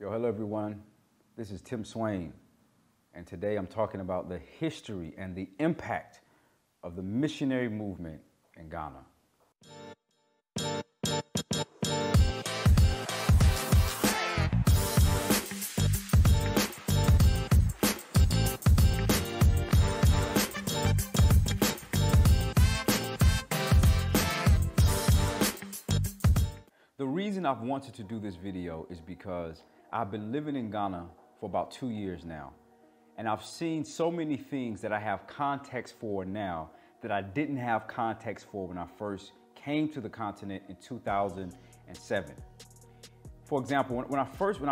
Yo, hello everyone. This is Tim Swain, and today I'm talking about the history and the impact of the missionary movement in Ghana. The reason I've wanted to do this video is because I've been living in Ghana for about 2 years now, and I've seen so many things that I have context for now that I didn't have context for when I first came to the continent in 2007. For example, when I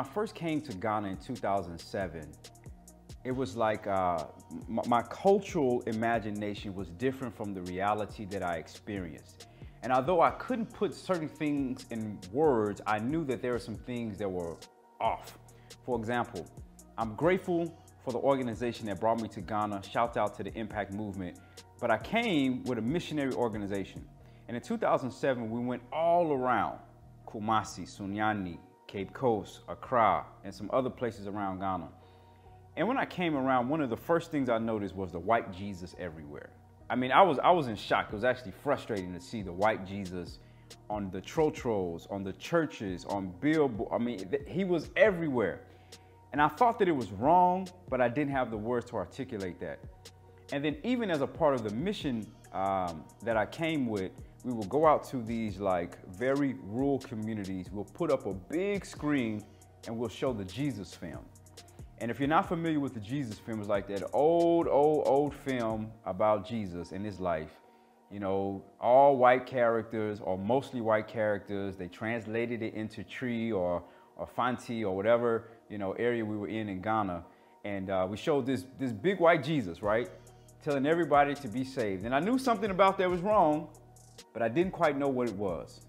first came to Ghana in 2007, it was like my cultural imagination was different from the reality that I experienced. And although I couldn't put certain things in words, I knew that there were some things that were off. For example, I'm grateful for the organization that brought me to Ghana. Shout out to the Impact Movement. But I came with a missionary organization. And in 2007, we went all around Kumasi, Sunyani, Cape Coast, Accra, and some other places around Ghana. And when I came around, one of the first things I noticed was the white Jesus everywhere. I mean, I was in shock. It was actually frustrating to see the white Jesus on the trotros, on the churches, on billboards. I mean, he was everywhere. And I thought that it was wrong, but I didn't have the words to articulate that. And then even as a part of the mission that I came with, we will go out to these like very rural communities. We'll put up a big screen and we'll show the Jesus film. And if you're not familiar with the Jesus film, it's like that old film about Jesus and his life. You know, all white characters or mostly white characters. They translated it into Tree or Fanti or whatever, you know, area we were in Ghana. And we showed this big white Jesus, right? Telling everybody to be saved. And I knew something about that was wrong, but I didn't quite know what it was.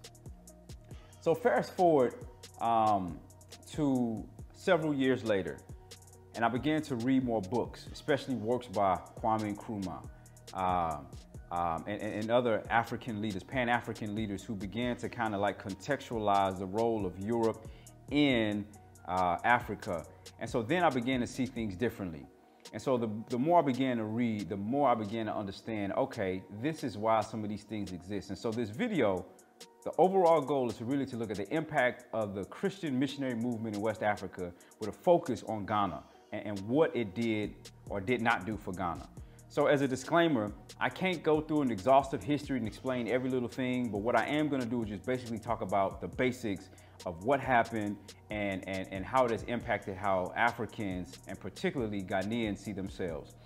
So fast forward to several years later, and I began to read more books, especially works by Kwame Nkrumah and other African leaders, Pan-African leaders who began to kind of like contextualize the role of Europe in Africa. And so then I began to see things differently. And so the more I began to read, the more I began to understand, okay, this is why some of these things exist. And so this video, the overall goal is to really look at the impact of the Christian missionary movement in West Africa with a focus on Ghana and what it did or did not do for Ghana. So as a disclaimer, I can't go through an exhaustive history and explain every little thing, but what I am gonna do is just basically talk about the basics of what happened and how it has impacted how Africans and particularly Ghanaians see themselves.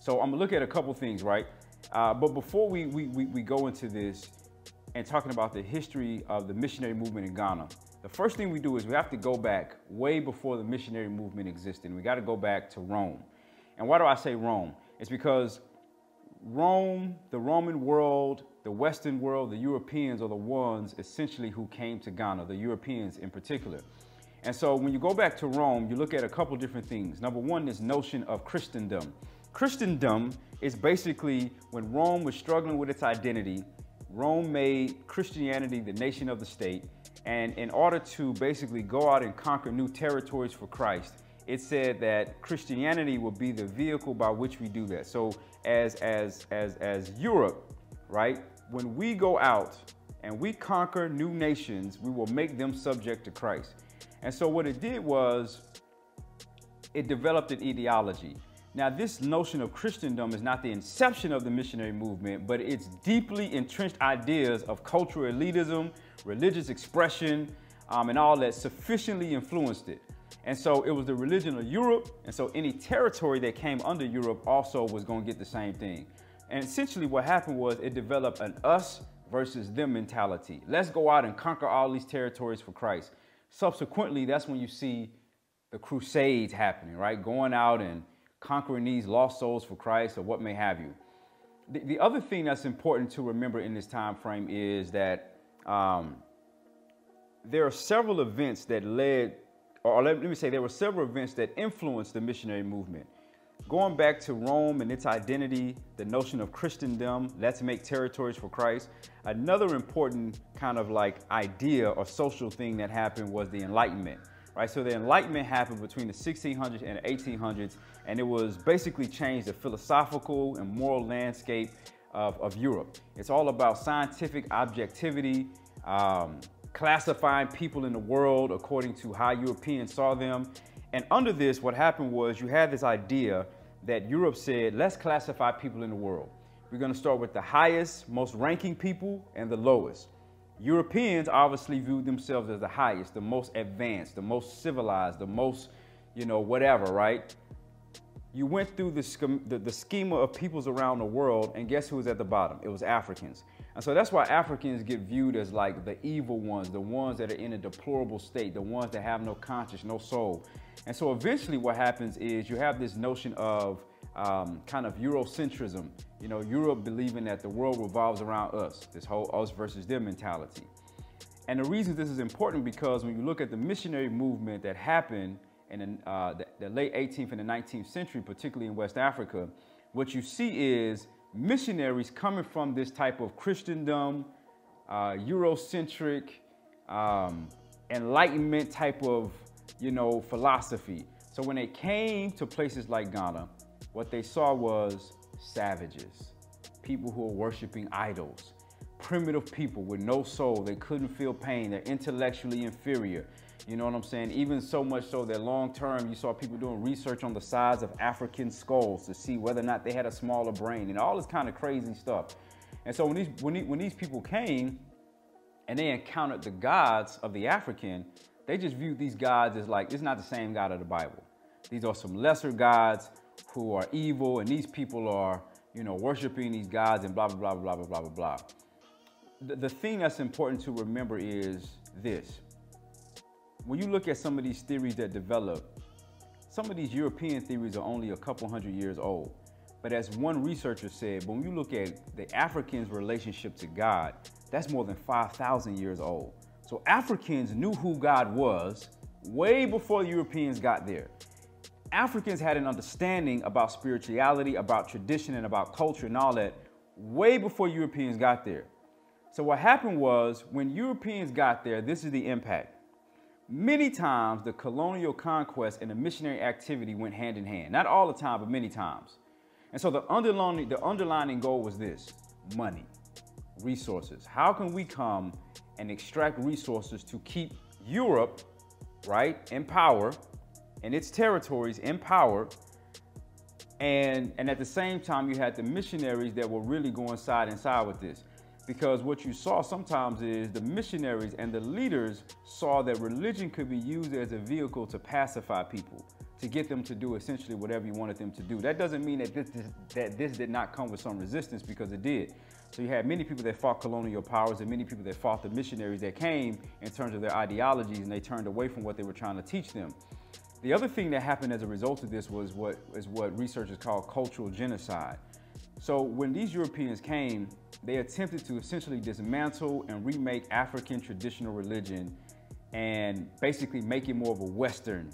So I'm gonna look at a couple things, right? But before we go into this and talking about the history of the missionary movement in Ghana, the first thing we do is we have to go back way before the missionary movement existed. We got to go back to Rome. And why do I say Rome? It's because Rome, the Roman world, the Western world, the Europeans are the ones essentially who came to Ghana, the Europeans in particular. And so when you go back to Rome, you look at a couple different things. Number one, this notion of Christendom. Christendom is basically when Rome was struggling with its identity, Rome made Christianity the nation of the state. And in order to basically go out and conquer new territories for Christ, it said that Christianity will be the vehicle by which we do that. So as Europe, right, when we go out and we conquer new nations, we will make them subject to Christ. And so what it did was it developed an ideology. Now, this notion of Christendom is not the inception of the missionary movement, but it's deeply entrenched ideas of cultural elitism, religious expression, and all that sufficiently influenced it. And so it was the religion of Europe, and so any territory that came under Europe also was going to get the same thing. And essentially what happened was it developed an us versus them mentality. Let's go out and conquer all these territories for Christ. Subsequently, that's when you see the Crusades happening, right? Going out and conquering these lost souls for Christ or what may have you. The other thing that's important to remember in this time frame is that there are several events that led, or let me say there were several events that influenced the missionary movement. Going back to Rome and its identity, the notion of Christendom, let's make territories for Christ. Another important kind of like idea or social thing that happened was the Enlightenment. right? So the Enlightenment happened between the 1600s and the 1800s, and it was basically changed the philosophical and moral landscape of Europe. It's all about scientific objectivity, classifying people in the world according to how Europeans saw them. And under this, what happened was you had this idea that Europe said, let's classify people in the world. We're going to start with the highest, most ranking people and the lowest. Europeans obviously viewed themselves as the highest, the most advanced, the most civilized, the most, whatever, right? You went through the schema of peoples around the world, and guess who was at the bottom? It was Africans. And so that's why Africans get viewed as like the evil ones, the ones that are in a deplorable state, the ones that have no conscience, no soul. And so eventually what happens is you have this notion of kind of Eurocentrism, Europe believing that the world revolves around us, this whole us versus them mentality. And the reason this is important because when you look at the missionary movement that happened in the late 18th and the 19th century, particularly in West Africa, what you see is missionaries coming from this type of Christendom, Eurocentric, Enlightenment type of, philosophy. So when they came to places like Ghana, what they saw was savages, people who are worshiping idols, primitive people with no soul. They couldn't feel pain. They're intellectually inferior. You know what I'm saying? Even so much so that long term, you saw people doing research on the size of African skulls to see whether or not they had a smaller brain and all this kind of crazy stuff. And so when these people came and they encountered the gods of the African, they just viewed these gods as like, it's not the same God of the Bible. These are some lesser gods who are evil, and these people are, worshiping these gods and blah, blah, blah, blah, blah, blah, blah. The thing that's important to remember is this. When you look at some of these theories that develop, some of these European theories are only a couple hundred years old. But as one researcher said, when you look at the Africans' relationship to God, that's more than 5,000 years old. So Africans knew who God was way before Europeans got there. Africans had an understanding about spirituality, about tradition, and about culture and all that way before Europeans got there. So what happened was when Europeans got there, this is the impact. Many times the colonial conquest and the missionary activity went hand in hand. Not all the time, but many times. And so the underlining goal was this: money, resources. How can we come and extract resources to keep Europe, right, in power, and its territories in power? And at the same time, you had the missionaries that were really going side and side with this. Because what you saw sometimes is the missionaries and the leaders saw that religion could be used as a vehicle to pacify people, to get them to do essentially whatever you wanted them to do. That doesn't mean that this did not come with some resistance, because it did. So you had many people that fought colonial powers and many people that fought the missionaries that came in terms of their ideologies, and they turned away from what they were trying to teach them. The other thing that happened as a result of this was what researchers call cultural genocide. So when these Europeans came, they attempted to essentially dismantle and remake African traditional religion and basically make it more of a Western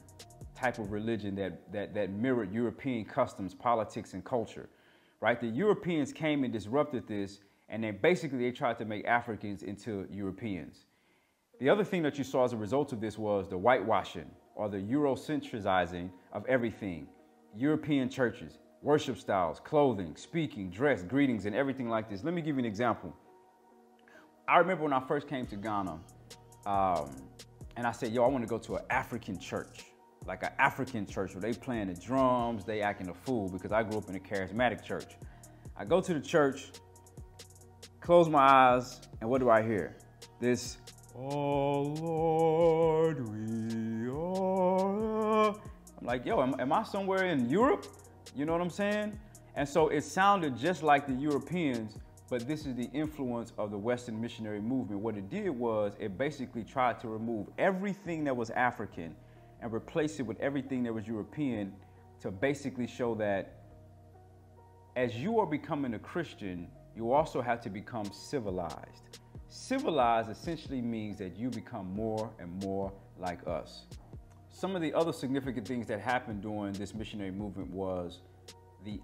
type of religion that mirrored European customs, politics, and culture, right? The Europeans came and disrupted this, and then basically they tried to make Africans into Europeans. The other thing that you saw as a result of this was the whitewashing or the Eurocentricizing of everything. European churches, worship styles, clothing, speaking, dress, greetings, and everything like this. Let me give you an example. I remember when I first came to Ghana, and I said, yo, I want to go to an African church, like an African church where they playing the drums, they acting a fool, because I grew up in a charismatic church. I go to the church, close my eyes, and what do I hear? This, oh Lord, we are. I'm like, yo, am I somewhere in Europe? You know what I'm saying? And so it sounded just like the Europeans, but this is the influence of the Western missionary movement. What it did was it basically tried to remove everything that was African and replace it with everything that was European, to basically show that as you are becoming a Christian, you also have to become civilized. Civilized essentially means that you become more and more like us. Some of the other significant things that happened during this missionary movement was the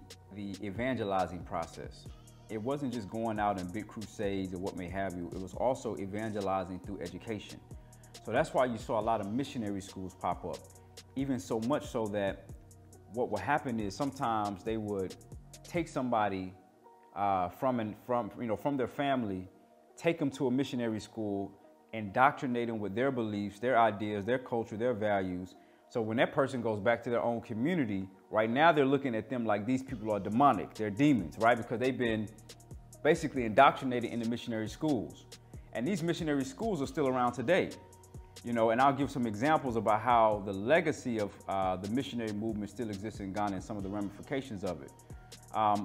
evangelizing process. It wasn't just going out in big crusades or what may have you. It was also evangelizing through education. So that's why you saw a lot of missionary schools pop up. Even so much so that what would happen is sometimes they would take somebody from their family, take them to a missionary school, indoctrinate them with their beliefs, their ideas, their culture, their values. So when that person goes back to their own community, right now they're looking at them like these people are demonic, they're demons, right? Because they've been basically indoctrinated in the missionary schools. And these missionary schools are still around today. And I'll give some examples about how the legacy of the missionary movement still exists in Ghana and some of the ramifications of it.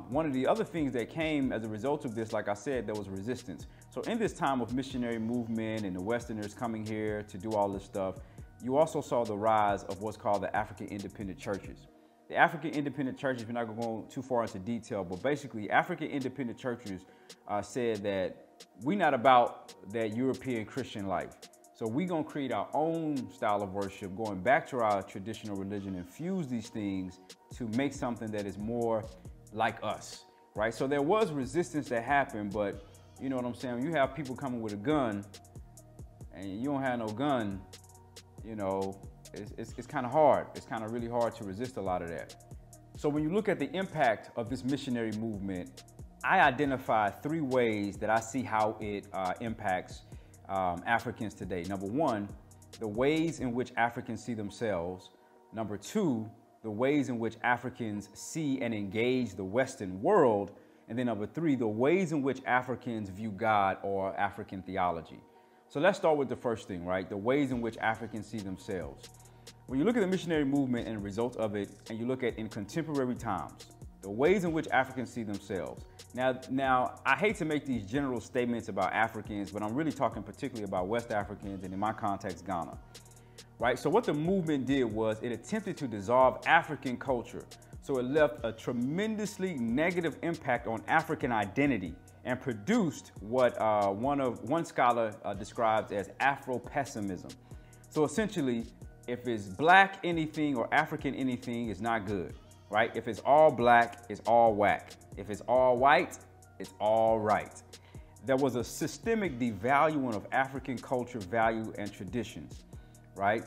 One of the other things that came as a result of this, like I said, there was resistance. So in this time of missionary movement and the Westerners coming here to do all this stuff, you also saw the rise of what's called the African independent churches. The African independent churches, we're not going to go too far into detail, but basically African independent churches said that we're not about that European Christian life. So we're going to create our own style of worship, going back to our traditional religion, and fuse these things to make something that is more like us, right? So there was resistance that happened, but you know what I'm saying? When you have people coming with a gun and you don't have no gun, it's kind of hard. It's kind of really hard to resist a lot of that. So when you look at the impact of this missionary movement, I identify 3 ways that I see how it impacts Africans today. Number 1, the ways in which Africans see themselves. Number 2, the ways in which Africans see and engage the Western world. And then number 3, the ways in which Africans view God or African theology. So let's start with the first thing, right? The ways in which Africans see themselves. When you look at the missionary movement and the results of it, and you look at in contemporary times, the ways in which Africans see themselves. Now, I hate to make these general statements about Africans, but I'm really talking particularly about West Africans, and in my context, Ghana, right? So what the movement did was it attempted to dissolve African culture. So it left a tremendously negative impact on African identity and produced what one scholar describes as Afro-pessimism. So essentially, if it's black anything or African anything, it's not good, right? If it's all black, it's all whack. If it's all white, it's all right. There was a systemic devaluing of African culture, value, and traditions, right?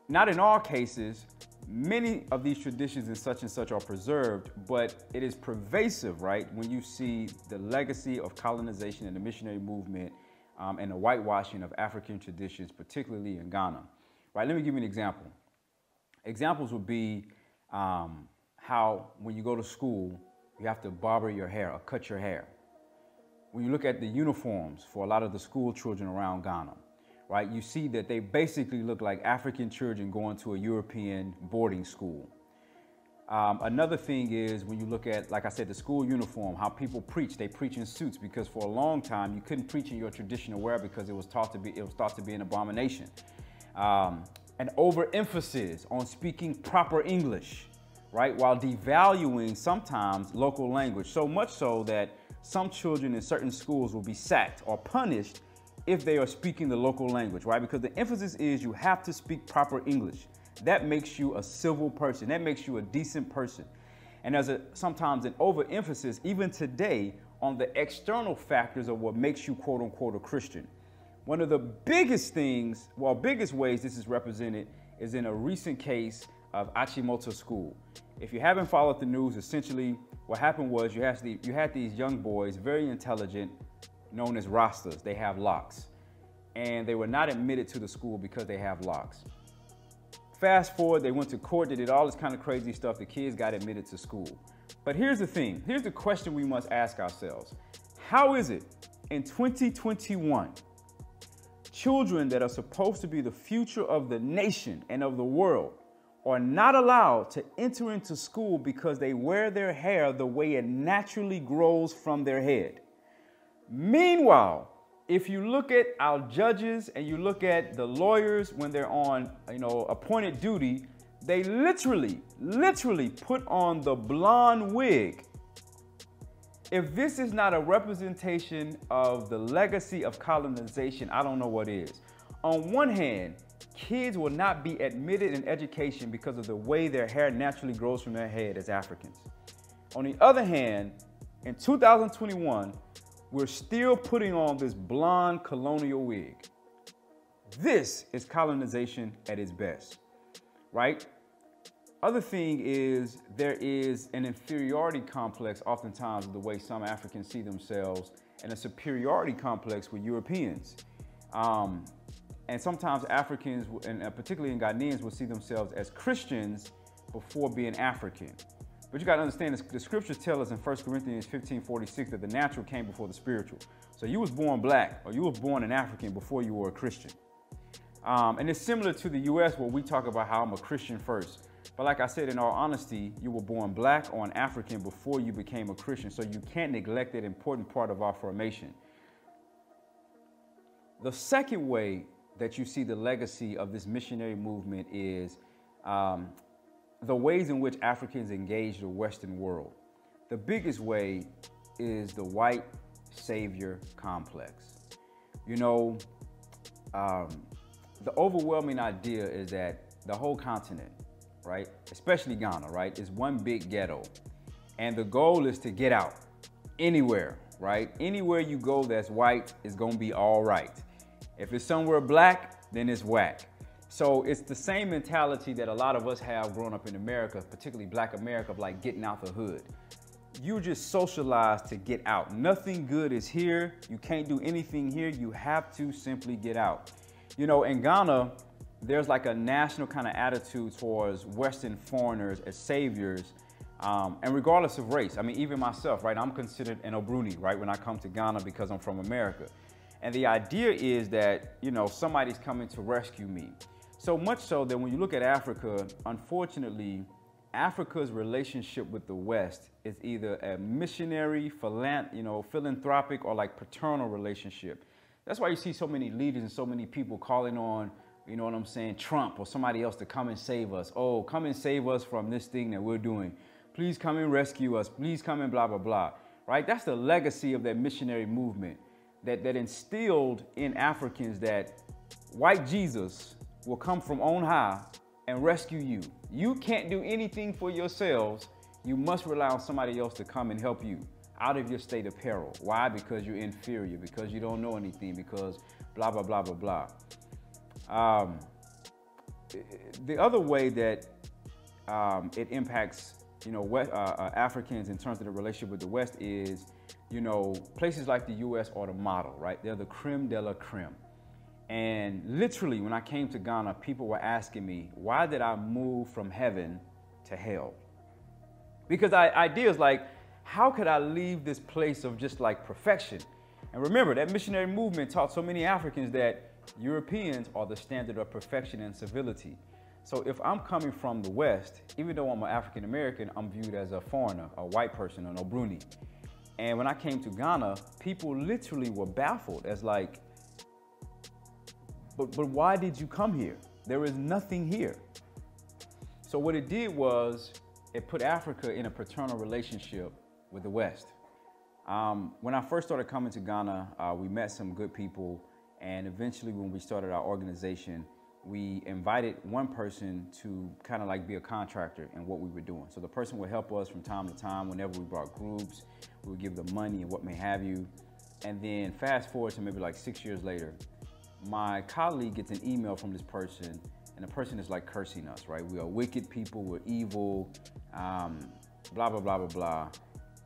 Not in all cases. Many of these traditions and such are preserved, but it is pervasive, right? When you see the legacy of colonization and the missionary movement and the whitewashing of African traditions, particularly in Ghana, right? Let me give you an example. Examples would be how when you go to school, you have to barber your hair or cut your hair. When you look at the uniforms for a lot of the school children around Ghana, right, you see that they basically look like African children going to a European boarding school. Another thing is when you look at, like I said, the school uniform, how people preach. They preach in suits because for a long time you couldn't preach in your traditional wear because it was thought to be an abomination. An overemphasis on speaking proper English, right, while devaluing sometimes local language. So much so that some children in certain schools will be sacked or punished if they are speaking the local language, right? Because the emphasis is you have to speak proper English. That makes you a civil person. That makes you a decent person. And there's sometimes an overemphasis, even today, on the external factors of what makes you, quote unquote, a Christian. One of the biggest ways this is represented is in a recent case of Achimota School. If you haven't followed the news, essentially what happened was you had these young boys, very intelligent, known as Rastas. They have locks. And they were not admitted to the school because they have locks. Fast forward, they went to court, they did all this kind of crazy stuff. The kids got admitted to school. But here's the thing. Here's the question we must ask ourselves. How is it in 2021, children that are supposed to be the future of the nation and of the world are not allowed to enter into school because they wear their hair the way it naturally grows from their head? Meanwhile, if you look at our judges and you look at the lawyers when they're on, appointed duty, they literally put on the blonde wig. If this is not a representation of the legacy of colonization, I don't know what is. On one hand, kids will not be admitted in education because of the way their hair naturally grows from their head as Africans. On the other hand, in 2021, we're still putting on this blonde colonial wig. This is colonization at its best, right? Other thing is there is an inferiority complex oftentimes of the way some Africans see themselves, and a superiority complex with Europeans. And sometimes Africans, and particularly in Ghanaians, will see themselves as Christians before being African. But you got to understand, the scriptures tell us in 1 Corinthians 15:46 that the natural came before the spiritual. So you was born black, or you was born an African before you were a Christian. And it's similar to the U.S. where we talk about how I'm a Christian first. But like I said, in all honesty, you were born black or an African before you became a Christian. So you can't neglect that important part of our formation. The second way that you see the legacy of this missionary movement is the ways in which Africans engage the Western world. The biggest way is the white savior complex. You know, the overwhelming idea is that the whole continent, right, especially Ghana, right, is one big ghetto. And the goal is to get out anywhere, right? Anywhere you go that's white is gonna be all right. If it's somewhere black, then it's whack. So it's the same mentality that a lot of us have growing up in America, particularly Black America, of like getting out the hood. You just socialize to get out. Nothing good is here. You can't do anything here. You have to simply get out. You know, in Ghana, there's like a national kind of attitude towards Western foreigners as saviors, and regardless of race. I mean, even myself, right? I'm considered an Obruni, right, when I come to Ghana because I'm from America. And the idea is that, you know, somebody's coming to rescue me. So much so that when you look at Africa, unfortunately, Africa's relationship with the West is either a missionary, philanthropic, or like paternal relationship. That's why you see so many leaders and so many people calling on, you know what I'm saying, Trump or somebody else to come and save us. Oh, come and save us from this thing that we're doing. Please come and rescue us. Please come and blah, blah, blah. Right? That's the legacy of that missionary movement that instilled in Africans that white Jesus will come from on high and rescue you. You can't do anything for yourselves. You must rely on somebody else to come and help you out of your state of peril. Why? Because you're inferior, because you don't know anything, because blah, blah, blah, blah, blah. The other way that it impacts, you know, Africans in terms of the relationship with the West is, you know, places like the U.S. are the model, right? They're the creme de la creme. And literally, when I came to Ghana, people were asking me, why did I move from heaven to hell? Because ideas like, how could I leave this place of just like perfection? And remember, that missionary movement taught so many Africans that Europeans are the standard of perfection and civility. So if I'm coming from the West, even though I'm an African American, I'm viewed as a foreigner, a white person, an Obruni. And when I came to Ghana, people literally were baffled as like, but why did you come here? There is nothing here. So what it did was it put Africa in a paternal relationship with the West. When I first started coming to Ghana, we met some good people, and eventually when we started our organization, we invited one person to kind of like be a contractor in what we were doing. So the person would help us from time to time whenever we brought groups, we would give them money and what may have you. And then fast forward to maybe like 6 years later, my colleague gets an email from this person, and the person is like cursing us, right? We are wicked people, we're evil, blah, blah, blah, blah, blah.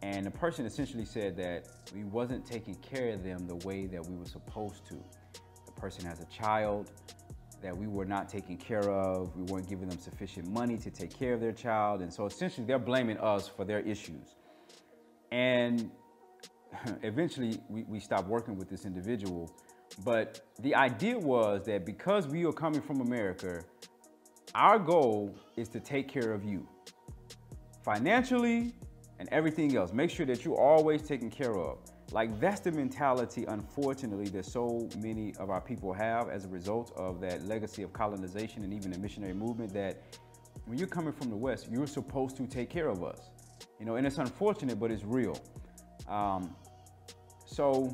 And the person essentially said that we wasn't taking care of them the way that we were supposed to. The person has a child that we were not taking care of. We weren't giving them sufficient money to take care of their child. And so essentially they're blaming us for their issues. And eventually we stopped working with this individual. But the idea was that because we are coming from America, our goal is to take care of you financially and everything else. Make sure that you're always taken care of. Like, that's the mentality, unfortunately, that so many of our people have as a result of that legacy of colonization and even the missionary movement, that when you're coming from the West, you're supposed to take care of us. You know, and it's unfortunate, but it's real. So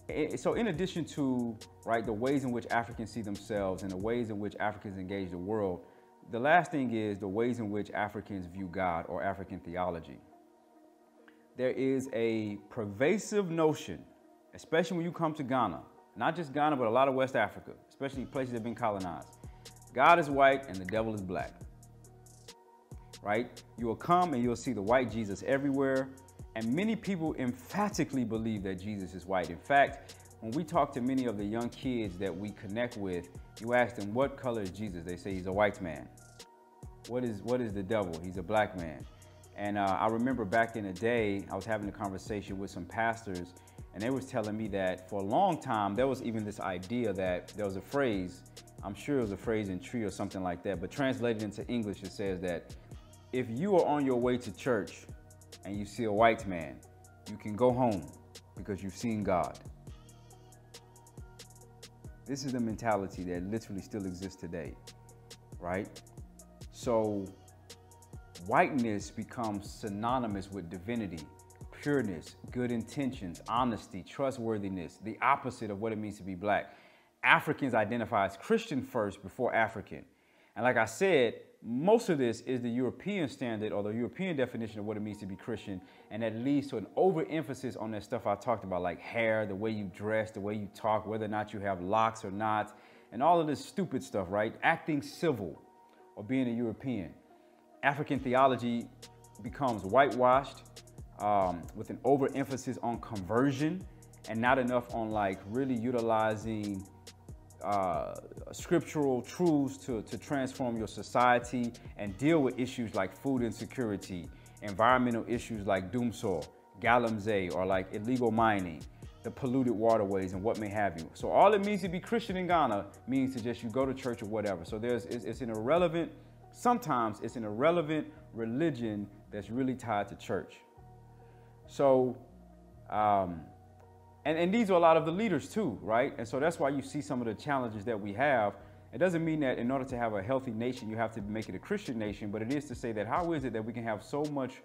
in addition to, right, the ways in which Africans see themselves and the ways in which Africans engage the world, the last thing is the ways in which Africans view God or African theology. There is a pervasive notion, especially when you come to Ghana, not just Ghana, but a lot of West Africa, especially places that have been colonized. God is white and the devil is black, right? You will come and you'll see the white Jesus everywhere. And many people emphatically believe that Jesus is white. In fact, when we talk to many of the young kids that we connect with, you ask them, what color is Jesus? They say he's a white man. What is the devil? He's a black man. And I remember back in the day, I was having a conversation with some pastors, and they was telling me that for a long time, there was even this idea that there was a phrase, I'm sure it was a phrase in Tree or something like that, but translated into English, it says that if you are on your way to church and you see a white man, you can go home because you've seen God. This is the mentality that literally still exists today, right? So whiteness becomes synonymous with divinity, pureness, good intentions, honesty, trustworthiness, the opposite of what it means to be black. Africans identify as Christian first before African. And like I said, most of this is the European standard or the European definition of what it means to be Christian, and that leads to an overemphasis on that stuff I talked about, like hair, the way you dress, the way you talk, whether or not you have locks or not, and all of this stupid stuff, right? Acting civil or being a European. African theology becomes whitewashed with an overemphasis on conversion and not enough on like really utilizing scriptural truths to transform your society and deal with issues like food insecurity, environmental issues like doom soil, galamsey, or like illegal mining, the polluted waterways and what may have you. So all it means to be Christian in Ghana means to just you go to church or whatever. So it's an irrelevant, sometimes it's an irrelevant religion that's really tied to church. So, and these are a lot of the leaders too, right? And so that's why you see some of the challenges that we have. It doesn't mean that in order to have a healthy nation, you have to make it a Christian nation, but it is to say that how is it that we can have so much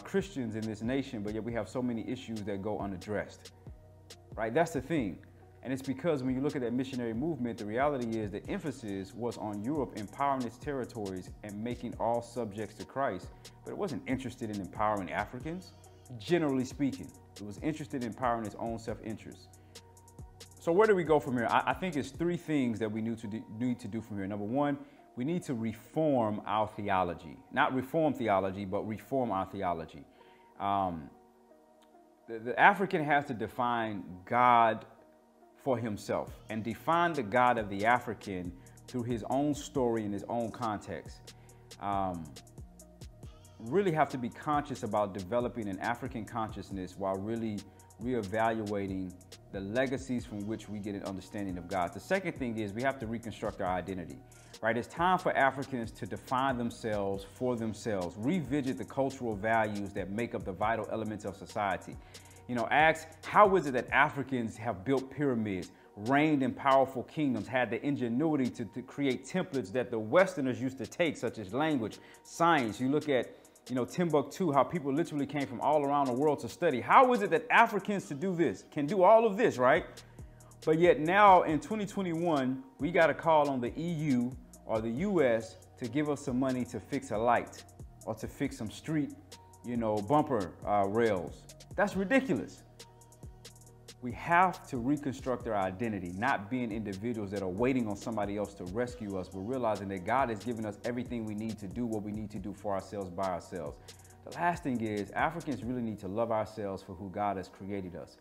Christians in this nation, but yet we have so many issues that go unaddressed, right? That's the thing. And it's because when you look at that missionary movement, the reality is the emphasis was on Europe empowering its territories and making all subjects to Christ, but it wasn't interested in empowering Africans. Generally speaking, it was interested in empowering its own self-interest. So where do we go from here? I think it's three things that we need to do from here. Number one, we need to reform our theology. Not reform theology, but reform our theology. The African has to define God for himself and define the God of the African through his own story and his own context. Really have to be conscious about developing an African consciousness while really reevaluating the legacies from which we get an understanding of God. The second thing is we have to reconstruct our identity, right? It's time for Africans to define themselves for themselves, revisit the cultural values that make up the vital elements of society. You know, ask, how is it that Africans have built pyramids, reigned in powerful kingdoms, had the ingenuity to create templates that the Westerners used to take, such as language, science. You look at, you know, Timbuktu, how people literally came from all around the world to study. How is it that Africans to do this, can do all of this, right? But yet now in 2021, we got to call on the EU or the US to give us some money to fix a light or to fix some street, you know, bumper rails. That's ridiculous. We have to reconstruct our identity, not being individuals that are waiting on somebody else to rescue us, but realizing that God has given us everything we need to do what we need to do for ourselves by ourselves. The last thing is Africans really need to love ourselves for who God has created us.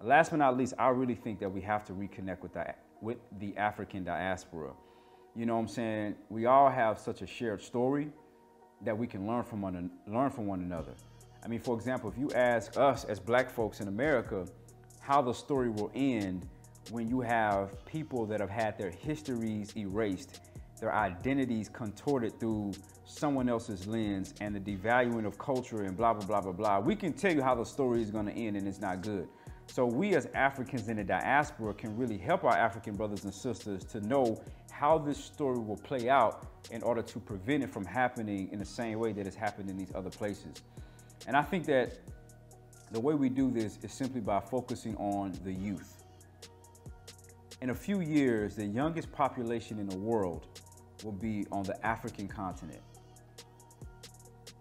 Last but not least, I really think that we have to reconnect with the African diaspora. You know what I'm saying? We all have such a shared story that we can learn from one another. I mean, for example, if you ask us as black folks in America how the story will end when you have people that have had their histories erased, their identities contorted through someone else's lens and the devaluing of culture and blah, blah, blah, blah, blah. We can tell you how the story is going to end and it's not good. So we as Africans in the diaspora can really help our African brothers and sisters to know how this story will play out in order to prevent it from happening in the same way that it's happened in these other places. And I think that the way we do this is simply by focusing on the youth. In a few years, the youngest population in the world will be on the African continent.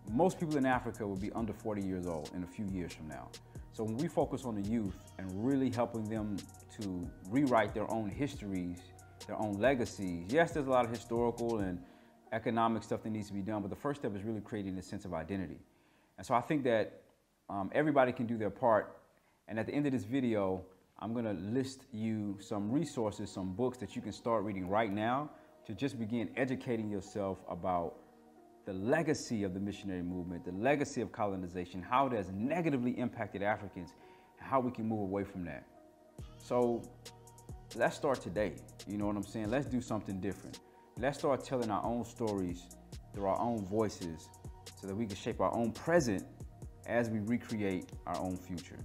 Most people in Africa will be under 40 years old in a few years from now. So when we focus on the youth and really helping them to rewrite their own histories, their own legacies, yes, there's a lot of historical and economic stuff that needs to be done, but the first step is really creating a sense of identity. And so I think that everybody can do their part. And at the end of this video, I'm gonna list you some resources, some books that you can start reading right now to just begin educating yourself about the legacy of the missionary movement, the legacy of colonization, how it has negatively impacted Africans, and how we can move away from that. So let's start today. You know what I'm saying? Let's do something different. Let's start telling our own stories through our own voices so that we can shape our own present as we recreate our own future.